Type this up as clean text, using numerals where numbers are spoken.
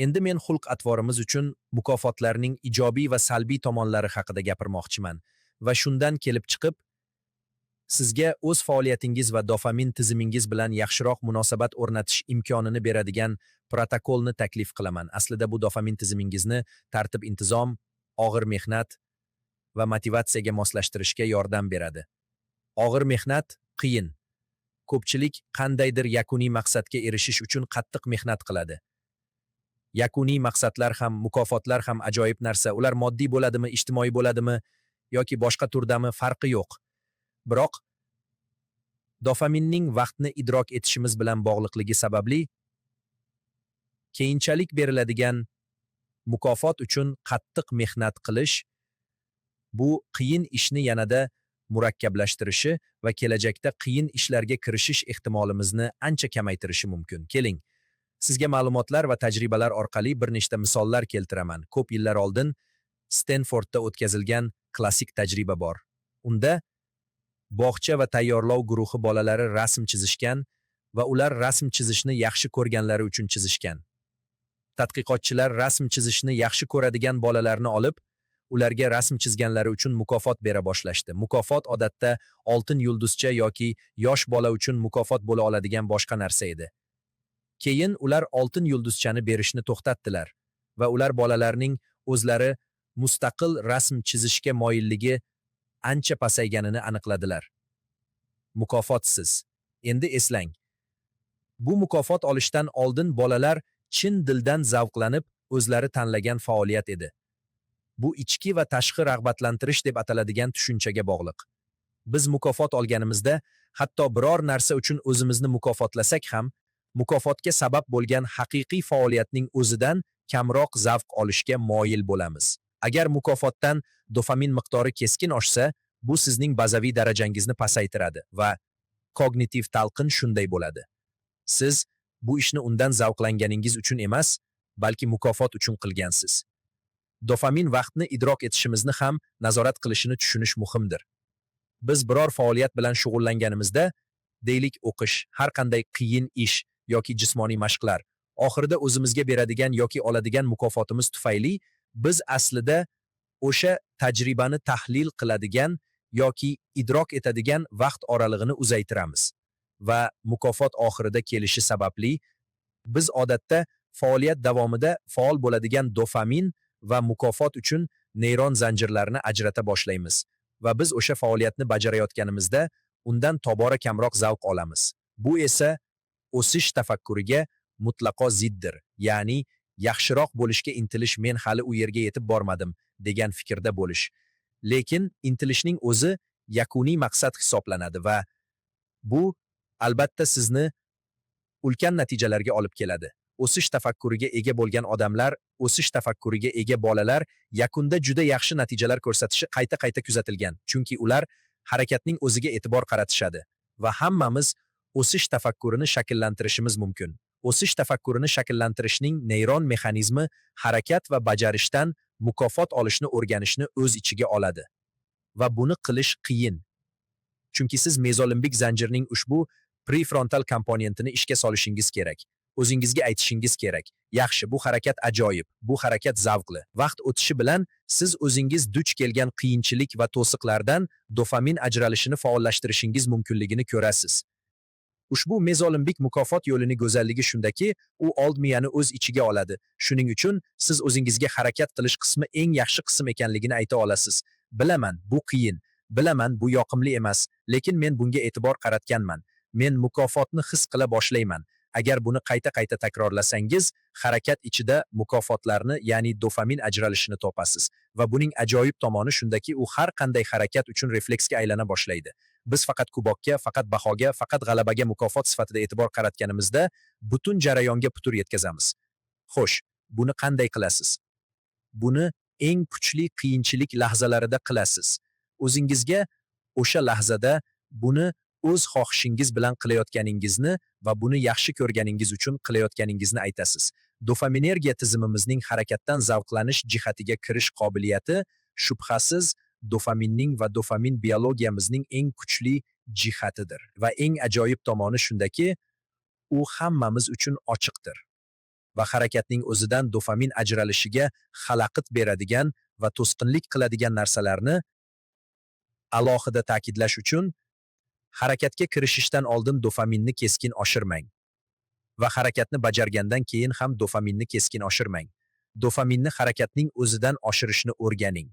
Endi men xulq-atvorimiz uchun mukofotlarning ijobiy va salbiy tomonlari haqida gapirmoqchiman va shundan kelib chiqib, sizga o'z faoliyatingiz va dopamin tizimingiz bilan yaxshiroq munosabat o'rnatish imkonini beradigan protokolni taklif qilaman. Aslida bu dopamin tizimingizni tartib-intizom, og'ir mehnat va motivatsiyaga moslashtirishga yordam beradi. Og'ir mehnat qiyin. Ko'pchilik qandaydir yakuniy maqsadga erishish uchun qattiq mehnat qiladi. Yakuniy maqsadlar ham, mukofotlar ham ajoyib narsa. Ular moddiy bo'ladimi, ijtimoiy bo'ladimi yoki boshqa turdami farqi yo'q. Biroq dopaminning vaqtni idrok etishimiz bilan bog'liqligi sababli keyinchalik beriladigan mukofot uchun qattiq mehnat qilish bu qiyin ishni yanada murakkablashtirishi va kelajakda qiyin ishlarga kirishish ehtimolimizni ancha kamaytirishi mumkin. Keling, sizga ma'lumotlar va tajribalar orqali bir nechta misollar keltiraman. Ko'p yillar oldin Stanfordda o'tkazilgan klassik tajriba bor. Unda bog'cha va tayyorlov guruhi bolalari rasm chizishgan va ular rasm chizishni yaxshi ko'rganlari uchun chizishgan. Tadqiqotchilar rasm chizishni yaxshi ko'radigan bolalarni olib, ularga rasm chizganlari uchun mukofot bera boshlashdi. Mukofot odatda oltin yulduzcha yoki yosh bola uchun mukofot bo'la oladigan boshqa narsa edi. Keyin ular oltin yulduzchani berishni to'xtatdilar va ular bolalarning o'zlari mustaqil rasm chizishga moyilligi ancha pasayganini aniqladilar. Mukofotsiz. Endi eslang. Bu mukofot olishdan oldin bolalar chin dildan zavqlanib o'zlari tanlagan faoliyat edi. Bu ichki va tashqi rag'batlantirish deb ataladigan tushunchaga bog'liq. Biz mukofot olganimizda, hatto biror narsa uchun o'zimizni mukofotlasak ham, mukofotga sabab bo'lgan haqiqiy faoliyatning o'zidan kamroq zavq olishga moyil bo'lamiz. Agar mukofotdan dopamin miqdori keskin oshsa, bu sizning bazaviy darajangizni pasaytiradi va kognitiv talqin shunday bo'ladi. Siz bu ishni undan zavqlanganingiz uchun emas, balki mukofot uchun qilgansiz. Dopamin vaqtni idrok etishimizni ham nazorat qilishini tushunish muhimdir. Biz biror faoliyat bilan shug'ullanganimizda, deylik o'qish, har qanday qiyin ish yoki jismoniy mashqlar, oxirida o'zimizga beradigan yoki oladigan mukofotimiz tufayli biz aslida o'sha tajribani tahlil qiladigan yoki idrok etadigan vaqt oralig'ini uzaytiramiz va mukofot oxirida kelishi sababli biz odatda faoliyat davomida faol bo'ladigan dopamin va mukofot uchun neyron zanjirlarni ajrata boshlaymiz va biz o'sha faoliyatni bajarayotganimizda undan tobora kamroq zavq olamiz. Bu esa o'sish tafakkuriga mutlaqo ziddir. Ya'ni yaxshiroq bo'lishga intilish, men hali u yerga yetib bormadim degan fikrda bo'lish. Lekin intilishning o'zi yakuniy maqsad hisoblanadi va bu albatta sizni ulkan natijalarga olib keladi. O'sish tafakkuriga ega bo'lgan odamlar, o'sish tafakkuriga ega bolalar yakunda juda yaxshi natijalar ko'rsatishi qayta-qayta kuzatilgan. Chunki ular harakatning o'ziga e'tibor qaratishadi va hammamiz o'sish tafakkurini shakllantirishimiz mumkin. O'sish tafakkurini shakllantirishning neyron mexanizmi harakat va bajarishdan mukofot olishni o'rganishni o'z ichiga oladi. Va buni qilish qiyin. Chunki siz mezolimbik zanjirning ushbu prefrontal komponentini ishga solishingiz kerak. O'zingizga aytishingiz kerak. Yaxshi, bu harakat ajoyib, bu harakat zavqli. Vaqt o'tishi bilan siz o'zingiz duch kelgan qiyinchilik va to'siqlardan dopamin ajralishini faollashtirishingiz mumkinligini ko'rasiz. Ushbu mezolimbik mukofot yo'lini go'zalligi shundaki, u old miyani o'z ichiga oladi. Shuning uchun siz o'zingizga harakat qilish qismi eng yaxshi qism ekanligini ayta olasiz. Bilaman, bu qiyin. Bilaman, bu yoqimli emas, lekin men bunga e'tibor qaratganman. Men mukofotni his qila boshlayman. Agar buni qayta-qayta takrorlasangiz, harakat ichida mukofotlarni, ya'ni dopamin ajralishini topasiz. Va buning ajoyib tomoni shundaki, u har qanday harakat uchun refleksga aylana boshlaydi. Biz faqat kubokka, faqat bahoga, faqat g'alabaga mukofot sifatida e'tibor qaratganimizda, butun jarayonga putur yetkazamiz. Xo'sh, buni qanday qilasiz? Buni eng kuchli qiyinchilik lahzalarida qilasiz. O'zingizga o'sha lahzada buni o'z xohishingiz bilan qilayotganingizni va buni yaxshi ko'rganingiz uchun qilayotganingizni aytasiz. Dopaminergiya tizimimizning harakatdan zavqlanish jihatiga kirish qobiliyati shubhasiz dopaminning va dopamin biologiyamizning eng kuchli jihatidir. Va eng ajoyib tomoni shundaki, u hammamiz uchun ochiqdir. va harakatning o'zidan dopamin ajralishiga xalaqit beradigan va to'sqinlik qiladigan narsalarni alohida ta'kidlash uchun harakatga kirishishdan oldin dopaminni keskin oshirmang va harakatni bajargandan keyin ham dopaminni keskin oshirmang. Dopaminni harakatning o'zidan oshirishni o'rganing.